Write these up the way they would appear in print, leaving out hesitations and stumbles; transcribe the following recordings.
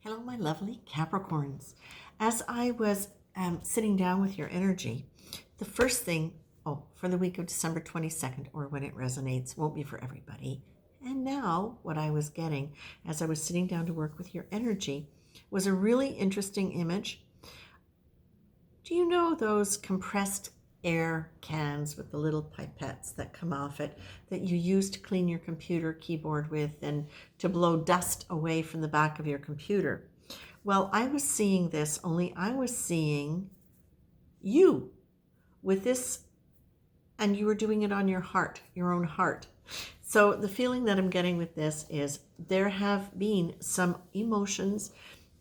Hello, my lovely Capricorns. As I was sitting down with your energy, the first thing, for the week of December 22nd, or when it resonates, won't be for everybody. And now, what I was getting as I was sitting down to work with your energy was a really interesting image. Do you know those compressed air cans with the little pipettes that come off it that you use to clean your computer keyboard with and to blow dust away from the back of your computer? Well, I was seeing this, only I was seeing you with this, and you were doing it on your heart, your own heart. So the feeling that I'm getting with this is there have been some emotions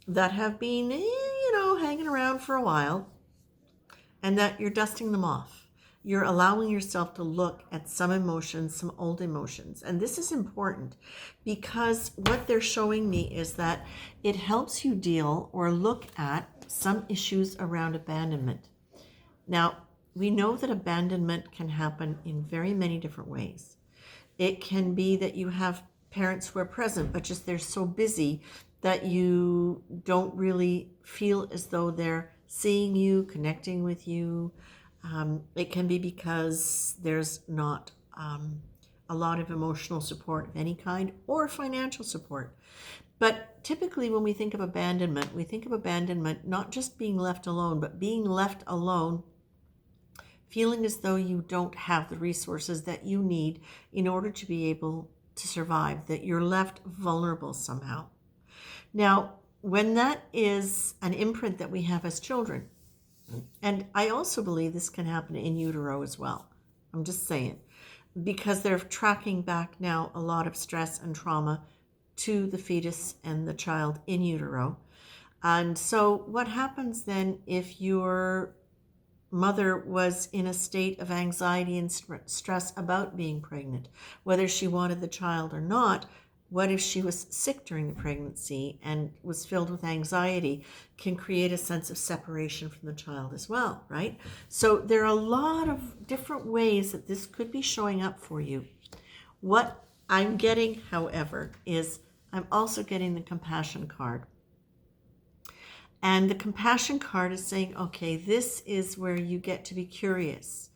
that have been, hanging around for a while, and that you're dusting them off. You're allowing yourself to look at some emotions, some old emotions. And this is important because what they're showing me is that it helps you deal or look at some issues around abandonment. Now, we know that abandonment can happen in very many different ways. It can be that you have parents who are present, but just they're so busy that you don't really feel as though they're seeing you, connecting with you. It can be because there's not a lot of emotional support of any kind or financial support. But typically when we think of abandonment not just being left alone, but being left alone, feeling as though you don't have the resources that you need in order to be able to survive, that you're left vulnerable somehow. Now, when that is an imprint that we have as children, and I also believe this can happen in utero as well. I'm just saying, because they're tracking back now a lot of stress and trauma to the fetus and the child in utero. And so what happens then if your mother was in a state of anxiety and stress about being pregnant, whether she wanted the child or not? What if she was sick during the pregnancy and was filled with anxiety? Can create a sense of separation from the child as well, right? So there are a lot of different ways that this could be showing up for you. What I'm getting, however, is I'm also getting the compassion card. And the compassion card is saying, okay, this is where you get to be curious.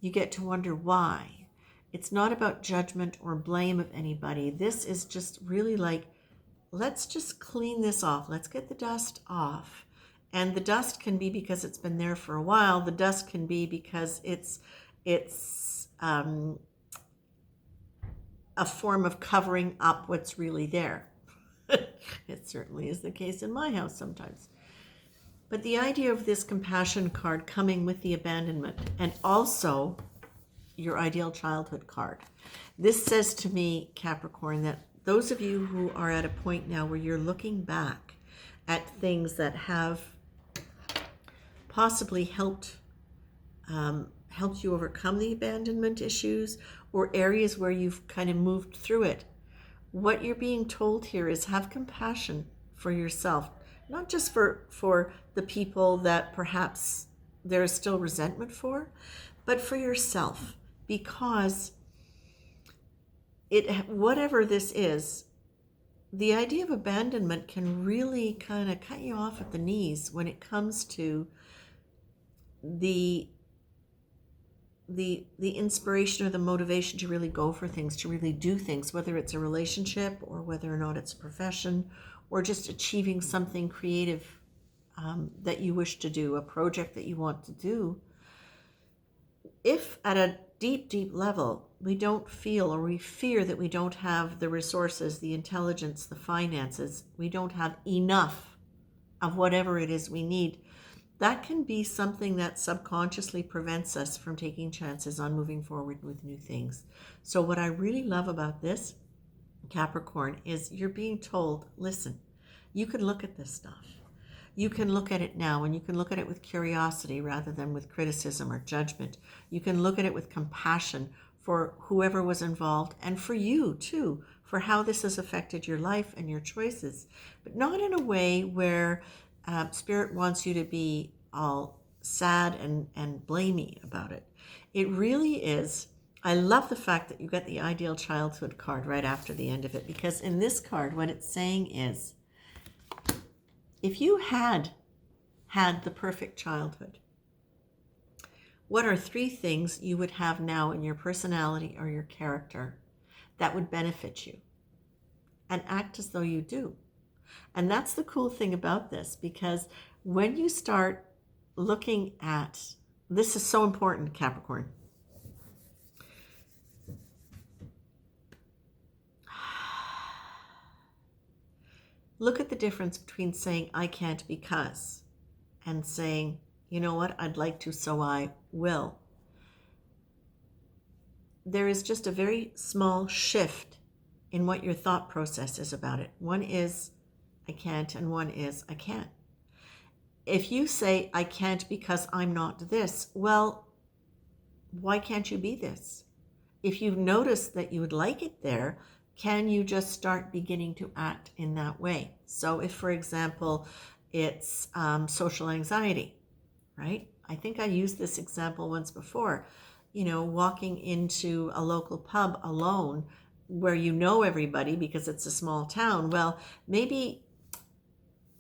You get to wonder why. It's not about judgment or blame of anybody. This is just really like, let's just clean this off. Let's get the dust off. And the dust can be because it's been there for a while. The dust can be because it's a form of covering up what's really there. It certainly is the case in my house sometimes. But the idea of this compassion card coming with the abandonment and also your ideal childhood card. This says to me, Capricorn, that those of you who are at a point now where you're looking back at things that have possibly helped you overcome the abandonment issues or areas where you've kind of moved through it, what you're being told here is have compassion for yourself, not just for the people that perhaps there is still resentment for, but for yourself. Because whatever this is, the idea of abandonment can really kind of cut you off at the knees when it comes to the inspiration or the motivation to really go for things, to really do things, whether it's a relationship or whether or not it's a profession or just achieving something creative that you wish to do, a project that you want to do. If at a deep level we don't feel or we fear that we don't have the resources, the intelligence, the finances, we don't have enough of whatever it is we need, that can be something that subconsciously prevents us from taking chances on moving forward with new things. So what I really love about this, Capricorn, is you're being told, listen, you can look at this stuff. You can look at it now, and you can look at it with curiosity rather than with criticism or judgment. You can look at it with compassion for whoever was involved and for you too, for how this has affected your life and your choices, but not in a way where Spirit wants you to be all sad and blamey about it. It really is. I love the fact that you got the ideal childhood card right after the end of it, because in this card, what it's saying is, If you had the perfect childhood, what are 3 things you would have now in your personality or your character that would benefit you? And act as though you do. And that's the cool thing about this, because when you start looking at, this is so important, Capricorn. Look at the difference between saying I can't because and saying, you know what, I'd like to, so I will. There is just a very small shift in what your thought process is about it. One is I can't, and one is I can. If you say I can't because I'm not this, well, why can't you be this? If you notice that you would like it there, can you just start beginning to act in that way? So if, for example, it's social anxiety, right? I think I used this example once before. You know, walking into a local pub alone where you know everybody because it's a small town. Well, maybe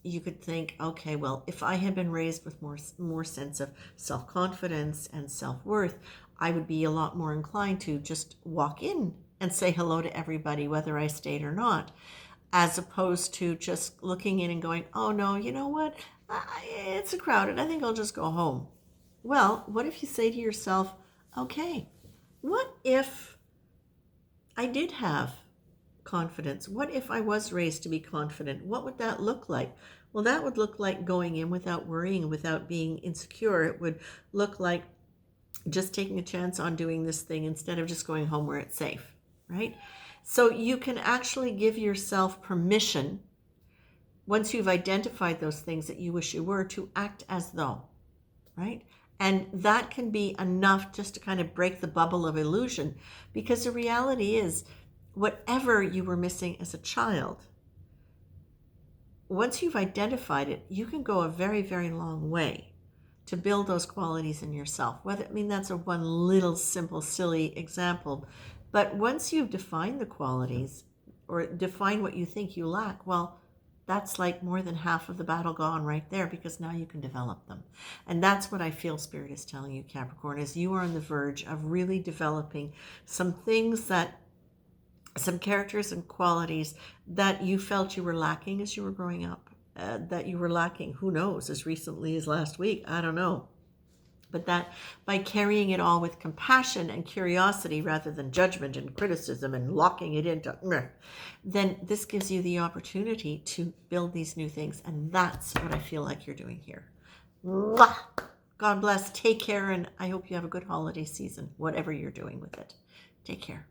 you could think, okay, well, if I had been raised with more sense of self-confidence and self-worth, I would be a lot more inclined to just walk in and say hello to everybody, whether I stayed or not, as opposed to just looking in and going, oh no, you know what? It's crowded. I think I'll just go home. Well, what if you say to yourself, okay, what if I did have confidence? What if I was raised to be confident? What would that look like? Well, that would look like going in without worrying, without being insecure. It would look like just taking a chance on doing this thing instead of just going home where it's safe, right? So you can actually give yourself permission, once you've identified those things that you wish you were, to act as though, right? And that can be enough just to kind of break the bubble of illusion, because the reality is, whatever you were missing as a child, once you've identified it, you can go a very, very long way to build those qualities in yourself. That's a one little simple, silly example. But once you've defined the qualities or define what you think you lack, well, that's like more than half of the battle gone right there, because now you can develop them. And that's what I feel Spirit is telling you, Capricorn, is you are on the verge of really developing some things some characters and qualities that you felt you were lacking as you were growing up, that you were lacking, who knows, as recently as last week, I don't know. But that by carrying it all with compassion and curiosity rather than judgment and criticism and locking it into, then this gives you the opportunity to build these new things. And that's what I feel like you're doing here. Mwah! God bless. Take care. And I hope you have a good holiday season, whatever you're doing with it. Take care.